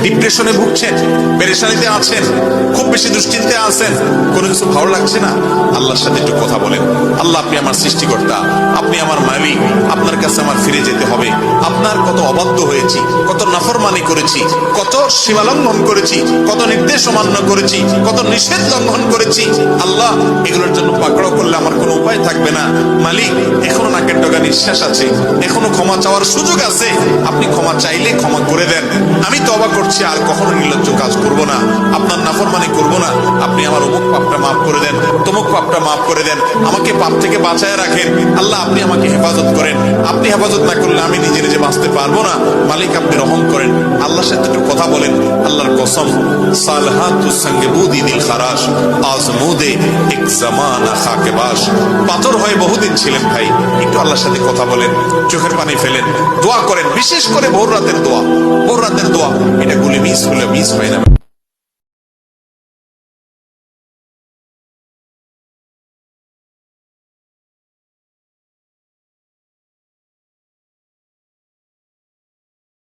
ডিপ্রেশনে ভুগছেন, পেরেশানিতে আছেন, খুব বেশি দুশ্চিন্তায় আছেন, কোনো কিছু ভালো লাগছে না, আল্লাহর সাথে একটু কথা বলেন। আল্লাহ, আপনি আমার সৃষ্টিকর্তা, আপনি আমার মালিক, আপনার কাছে আমার ফিরে যেতে হবে। আপনার কত অবাধ্য হয়েছি, কত নাফরমানি করেছি, কত সীমা লঙ্ঘন করেছি, কত নির্দেশ অমান্য করেছি, কত নিষেধ লঙ্ঘন করেছি। আল্লাহ, এগুলোর জন্য পাকড়াও করলে আমার কোনো উপায় থাকবে না। মালিক, এখনো নাকের ডগা নিঃশ্বাস আছে, এখনো ক্ষমা চাওয়ার সুযোগ আছে। আপনি ক্ষমা চাইলে ক্ষমা করে দেন। আমি তওবা করছি, আর কখনো নির্লজ্জ কাজ করব না, আপনার নাফরমানি করব না। আপনি আমার অমুক পাপটা মাফ করে দেন, তমুক পাপটা মাফ করে দেন, আমাকে পাপ থেকে বাঁচায় রাখেন। আল্লাহ, আপনি আমাকে হেফাজত করেন। আপনি হেফাজত না করলে আমি নিজে নিজে বাঁচতে পারবো না। মালিক, আপনি রহম করেন। আল্লাহর সাথে একটু কথা বলেন। আল্লাহর কসম, সালহাতুস সঙ্গে বুদি দিল খারাস, আজমুদে এক জামানা খাকে বাস। পাথর হয়ে বহুদিন ছিলেন ভাই, একটু আল্লাহর সাথে কথা বলেন, চোখের পানি ফেলেন, দোয়া করেন। বিশেষ করে ভোর রাতের দোয়া, ভোর রাতের দোয়া, এটা গুলি মিস হলে মিস হয় না।